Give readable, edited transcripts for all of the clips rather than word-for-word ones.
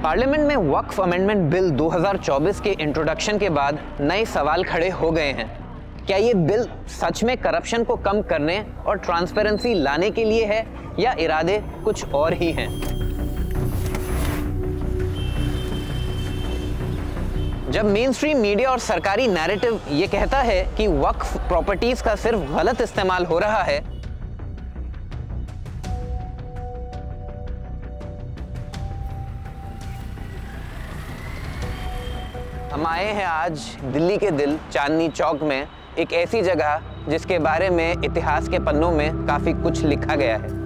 Parliament में वक्फ amendment bill 2024 के introduction के बाद नए सवाल खड़े हो गए हैं। क्या ये बिल सच में करप्शन को कम करने और ट्रांसपेरेंसी लाने के लिए है या इरादे कुछ और ही हैं? जब मेन स्ट्रीम मीडिया और सरकारी नैरेटिव ये कहता है कि वक्फ प्रॉपर्टीज का सिर्फ गलत इस्तेमाल हो रहा है, हम आए हैं आज दिल्ली के दिल चांदनी चौक में, एक ऐसी जगह जिसके बारे में इतिहास के पन्नों में काफी कुछ लिखा गया है।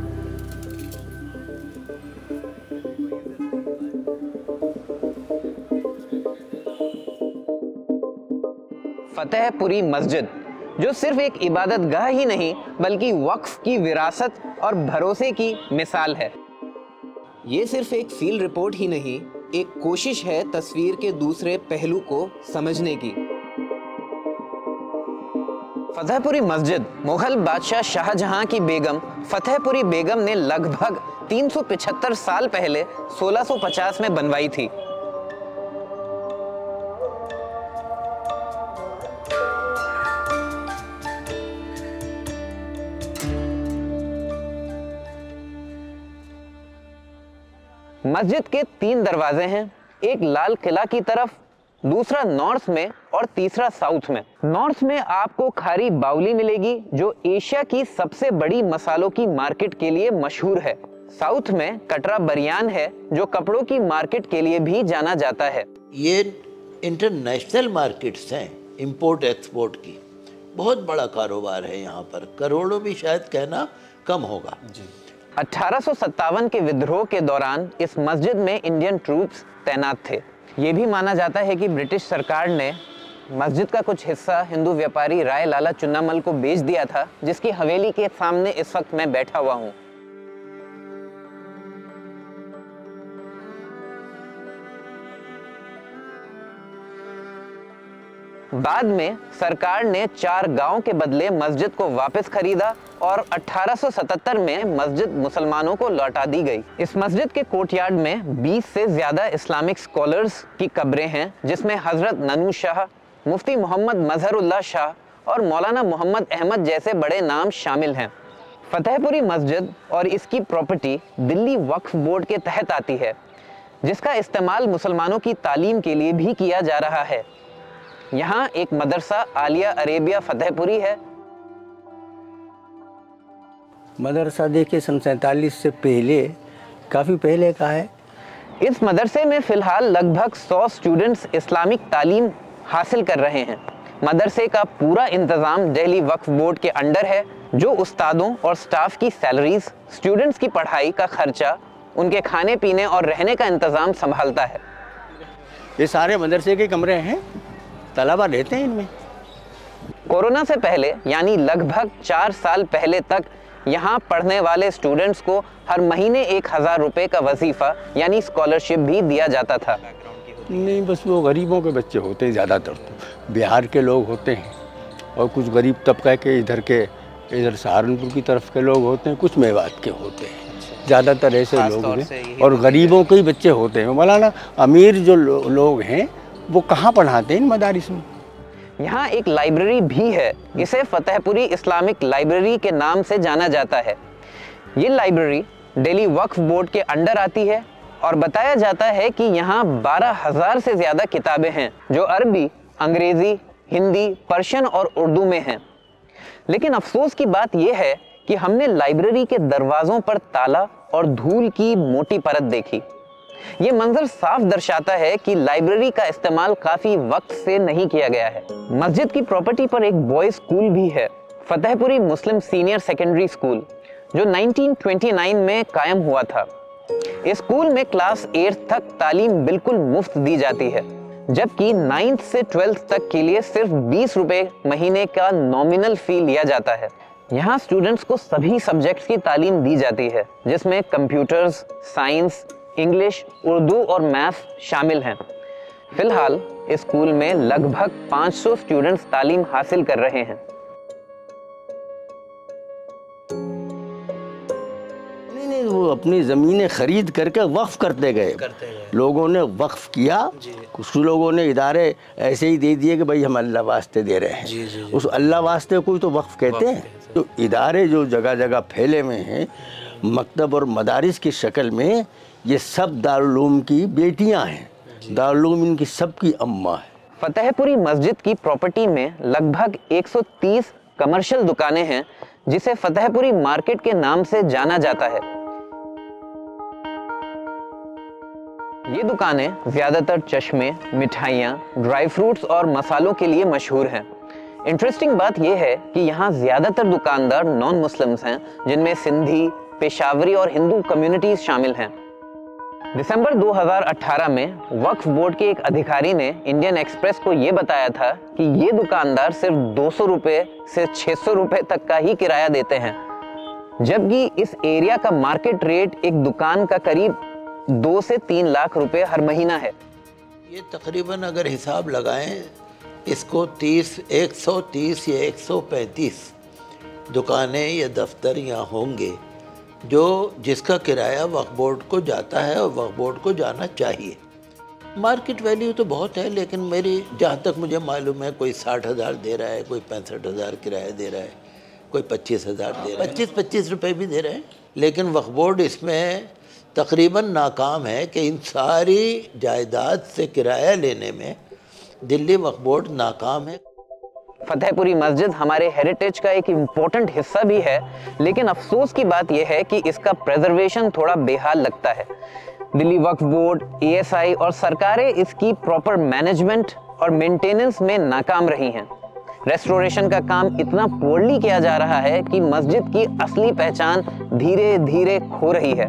फतेहपुरी मस्जिद, जो सिर्फ एक इबादतगाह ही नहीं बल्कि वक्फ की विरासत और भरोसे की मिसाल है। ये सिर्फ एक फील्ड रिपोर्ट ही नहीं, एक कोशिश है तस्वीर के दूसरे पहलू को समझने की। फतेहपुरी मस्जिद मुगल बादशाह शाहजहां की बेगम फतेहपुरी बेगम ने लगभग 375 साल पहले 1650 में बनवाई थी। मस्जिद के 3 दरवाजे हैं, एक लाल किला की तरफ, दूसरा नॉर्थ में और तीसरा साउथ में। नॉर्थ में आपको खारी बाउली मिलेगी जो एशिया की सबसे बड़ी मसालों की मार्केट के लिए मशहूर है। साउथ में कटरा बरियान है जो कपड़ों की मार्केट के लिए भी जाना जाता है। ये इंटरनेशनल मार्केट्स हैं, इंपोर्ट एक्सपोर्ट की बहुत बड़ा कारोबार है यहाँ पर, करोड़ों भी शायद कहना कम होगा। 1857 के विद्रोह के दौरान इस मस्जिद में इंडियन ट्रूप्स तैनात थे। ये भी माना जाता है कि ब्रिटिश सरकार ने मस्जिद का कुछ हिस्सा हिंदू व्यापारी राय लाला चुन्नामल को बेच दिया था, जिसकी हवेली के सामने इस वक्त मैं बैठा हुआ हूँ। बाद में सरकार ने 4 गांव के बदले मस्जिद को वापस खरीदा और 1877 में मस्जिद मुसलमानों को लौटा दी गई। इस मस्जिद के कोर्टयार्ड में 20 से ज्यादा इस्लामिक स्कॉलर्स की कब्रें हैं, जिसमें हजरत ननू शाह, मुफ्ती मोहम्मद मजहरुल्लाह शाह और मौलाना मोहम्मद अहमद जैसे बड़े नाम शामिल हैं। फतेहपुरी मस्जिद और इसकी प्रॉपर्टी दिल्ली वक्फ बोर्ड के तहत आती है, जिसका इस्तेमाल मुसलमानों की तालीम के लिए भी किया जा रहा है। यहाँ एक मदरसा आलिया अरेबिया फतेहपुरी है। मदरसा देखिए सन 47 से पहले, काफ़ी पहले का है। इस मदरसे में फ़िलहाल लगभग 100 स्टूडेंट्स इस्लामिक तालीम हासिल कर रहे हैं। मदरसे का पूरा इंतज़ाम दिल्ली वक्फ बोर्ड के अंडर है, जो उस्तादों और स्टाफ की सैलरीज, स्टूडेंट्स की पढ़ाई का खर्चा, उनके खाने पीने और रहने का इंतज़ाम संभालता है। ये सारे मदरसे के कमरे हैं, तलबा रहते हैं इनमें। कोरोना से पहले यानी लगभग 4 साल पहले तक यहाँ पढ़ने वाले स्टूडेंट्स को हर महीने 1000 रुपये का वजीफा यानी स्कॉलरशिप भी दिया जाता था। नहीं, बस वो गरीबों के बच्चे होते हैं, ज़्यादातर तो बिहार के लोग होते हैं और कुछ गरीब तबका के इधर सहारनपुर की तरफ के लोग होते हैं, कुछ मेवात के होते हैं, ज़्यादातर ऐसे लोग हैं और गरीबों के ही बच्चे होते हैं। मौलाना अमीर जो लोग हैं वो कहाँ पढ़ाते हैं इन मदारिस में। यहाँ एक लाइब्रेरी भी है, इसे फतेहपुरी इस्लामिक लाइब्रेरी के नाम से जाना जाता है। ये लाइब्रेरी दिल्ली वक्फ बोर्ड के अंडर आती है और बताया जाता है कि यहाँ 12,000 से ज़्यादा किताबें हैं, जो अरबी, अंग्रेज़ी, हिंदी, पर्शियन और उर्दू में हैं। लेकिन अफसोस की बात यह है कि हमने लाइब्रेरी के दरवाज़ों पर ताला और धूल की मोटी परत देखी। ये मंजर साफ दर्शाता है कि लाइब्रेरी का इस्तेमाल काफी वक्त से नहीं किया गया है। मस्जिद की प्रॉपर्टी पर एक बॉयज स्कूल भी है, फतेहपुरी मुस्लिम सीनियर सेकेंडरी स्कूल, जो 1929 में कायम हुआ था। इस स्कूल में क्लास 8 तक तालीम बिल्कुल मुफ्त दी जाती है, जबकि 9th से 12th तक के लिए सिर्फ 20 रुपए महीने का नॉमिनल फी लिया जाता है। यहाँ स्टूडेंट्स को सभी सब्जेक्ट्स की तालीम दी जाती है, जिसमें कंप्यूटर्स, साइंस, इंग्लिश, उर्दू और मैथ शामिल हैं। फिलहाल इस स्कूल में लगभग 500 स्टूडेंट्स तालीम हासिल कर रहे हैं। नहीं, वो अपनी ज़मीनें खरीद करके वक्फ करते गए। लोगों ने वक्फ किया, कुछ लोगों ने इदारे ऐसे ही दे दिए कि भाई हम अल्लाह वास्ते दे रहे हैं। उस अल्लाह वास्ते को तो वक्फ कहते हैं। तो इदारे जो जगह जगह फैले हुए हैं मकतब और मदारिस की शक्ल में, ये सब दारुल उलूम की बेटियां हैं। दारुल उलूम इनकी सबकी अम्मा है। फतेहपुरी मस्जिद की प्रॉपर्टी में लगभग 130 कमर्शियल दुकानें हैं, जिसे फतेहपुरी मार्केट के नाम से जाना जाता है। ये दुकानें ज्यादातर चश्मे, मिठाइयाँ, ड्राई फ्रूट्स और मसालों के लिए मशहूर हैं। इंटरेस्टिंग बात यह है कि यहाँ ज्यादातर दुकानदार नॉन मुस्लिम्स हैं, जिनमें सिंधी, पेशावरी और हिंदू कम्युनिटीज शामिल हैं। दिसंबर 2018 में वक्फ बोर्ड के एक अधिकारी ने इंडियन एक्सप्रेस को यह बताया था कि ये दुकानदार सिर्फ 200 रुपए से 600 रुपए तक का ही किराया देते हैं, जबकि इस एरिया का मार्केट रेट एक दुकान का करीब 2 से 3 लाख रुपए हर महीना है। ये तकरीबन अगर हिसाब लगाएं इसको 130 या 135 दुकानें या दफ्तर यहाँ होंगे जो जिसका किराया वक्फ बोर्ड को जाता है और वक्फ बोर्ड को जाना चाहिए। मार्केट वैल्यू तो बहुत है, लेकिन मेरी जहाँ तक मुझे मालूम है कोई 60,000 दे रहा है, कोई 65,000 किराया दे रहा है, कोई 25,000 दे रहा है, 25 रुपये भी दे रहे हैं। लेकिन वक्फ बोर्ड इसमें तकरीबन नाकाम है कि इन सारी जायदाद से किराया लेने में दिल्ली वक्फ बोर्ड नाकाम है। फतेहपुरी मस्जिद हमारे हेरिटेज का एक इम्पोर्टेंट हिस्सा भी है, लेकिन अफसोस की बात यह है कि इसका प्रिजर्वेशन थोड़ा बेहाल लगता है। दिल्ली वक्फ बोर्ड, ASI और सरकारें इसकी प्रॉपर मैनेजमेंट और मेंटेनेंस में नाकाम रही हैं। रेस्टोरेशन का काम इतना पोरली किया जा रहा है कि मस्जिद की असली पहचान धीरे धीरे खो रही है।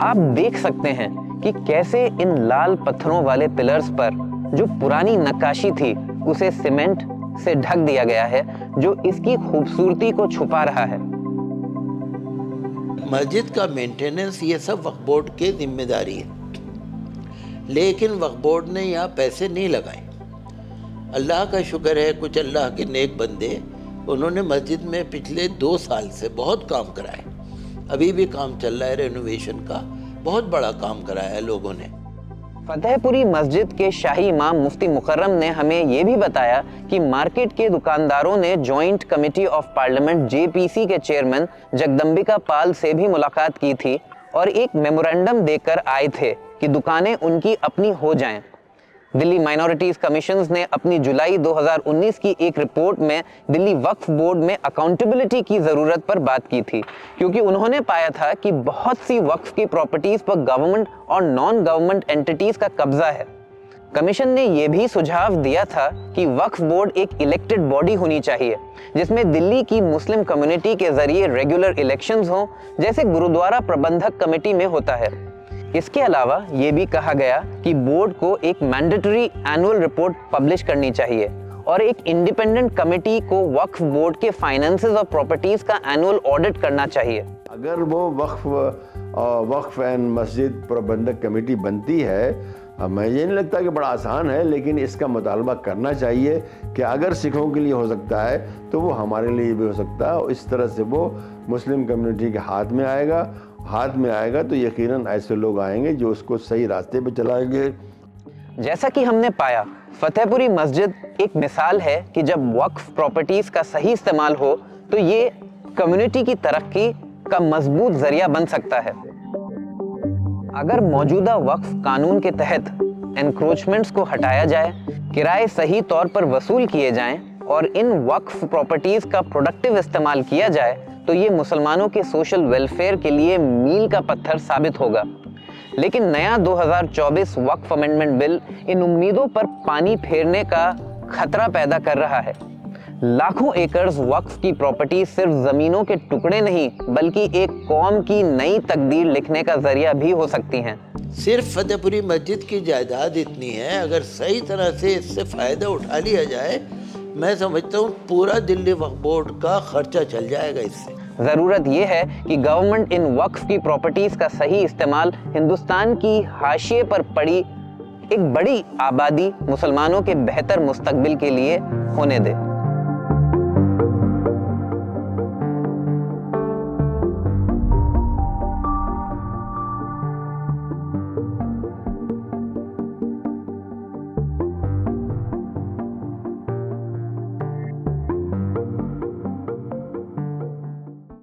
आप देख सकते हैं कि कैसे इन लाल पत्थरों वाले पिलर्स पर जो पुरानी नक्काशी थी उसे सीमेंट से ढक दिया गया है, जो इसकी खूबसूरती को छुपा रहा है। मस्जिद का मेंटेनेंस ये सब वक्फ बोर्ड की जिम्मेदारी है, लेकिन वक्फ बोर्ड ने यहाँ पैसे नहीं लगाए। अल्लाह का शुक्र है, कुछ अल्लाह के नेक बंदे उन्होंने मस्जिद में पिछले 2 साल से बहुत काम कराए। अभी भी काम चल रहा है, रेनोवेशन का बहुत बड़ा काम कराया है लोगों ने। फतेहपुरी मस्जिद के शाही इमाम मुफ्ती मुकर्रम ने हमें यह भी बताया कि मार्केट के दुकानदारों ने joint committee of parliament JPC के चेयरमैन जगदम्बिका पाल से भी मुलाकात की थी और एक मेमोरेंडम देकर आए थे कि दुकानें उनकी अपनी हो जाएं। दिल्ली माइनॉरिटीज कमीशन ने अपनी जुलाई 2019 की एक रिपोर्ट में दिल्ली वक्फ बोर्ड में अकाउंटेबिलिटी की जरूरत पर बात की थी, क्योंकि उन्होंने पाया था कि बहुत सी वक्फ की प्रॉपर्टीज पर गवर्नमेंट और नॉन गवर्नमेंट एंटिटीज का कब्जा है। कमीशन ने यह भी सुझाव दिया था कि वक्फ बोर्ड एक इलेक्टेड बॉडी होनी चाहिए, जिसमें दिल्ली की मुस्लिम कम्युनिटी के जरिए रेगुलर इलेक्शंस हों, जैसे गुरुद्वारा प्रबंधक कमेटी में होता है। इसके अलावा ये भी कहा गया कि बोर्ड को एक मैंडेटरी एनुअल रिपोर्ट पब्लिश करनी चाहिए और एक इंडिपेंडेंट कमेटी को वक्फ बोर्ड के फाइनेंसेस और प्रॉपर्टीज का एनुअल ऑडिट करना चाहिए। अगर वो वक्फ एंड मस्जिद प्रबंधक कमेटी बनती है, मैं ये नहीं लगता कि बड़ा आसान है, लेकिन इसका मुतालबा करना चाहिए कि अगर सिखों के लिए हो सकता है तो वो हमारे लिए भी हो सकता है। और इस तरह से वो मुस्लिम कम्युनिटी के हाथ में आएगा तो यकीनन ऐसे लोग आएंगे जो उसको सही रास्ते पे चलाएंगे। जैसा कि हमने पाया, फतेहपुरी मस्जिद एक मिसाल है कि जब वक्फ प्रॉपर्टीज का सही इस्तेमाल हो तो ये कम्युनिटी की तरक्की का मजबूत जरिया बन सकता है। अगर मौजूदा वक्फ कानून के तहत एनक्रोचमेंट्स को हटाया जाए, किराए सही तौर पर वसूल किए जाएं और इन वक्फ प्रॉपर्टीज का प्रोडक्टिव इस्तेमाल किया जाए तो ये मुसलमानों के सोशल वेलफेयर के लिए मील का पत्थर साबित होगा। लेकिन नया 2024 वक्फ अमेंडमेंट बिल इन उम्मीदों पर पानी फेरने का खतरा पैदा कर रहा है। लाखों एकर्स वक्फ की प्रॉपर्टी सिर्फ जमीनों के टुकड़े नहीं, बल्कि एक कौम की नई तकदीर लिखने का जरिया भी हो सकती हैं। सिर्फ फतेहपुरी मस्जिद की जायदाद इतनी है, अगर सही तरह से इससे फ़ायदा उठा लिया जाए, मैं समझता हूँ पूरा दिल्ली वक्फ बोर्ड का खर्चा चल जाएगा इससे। ज़रूरत यह है कि गवर्नमेंट इन वक्फ की प्रॉपर्टीज़ का सही इस्तेमाल हिंदुस्तान की हाशिए पर पड़ी एक बड़ी आबादी मुसलमानों के बेहतर मुस्तकबिल के लिए होने दे।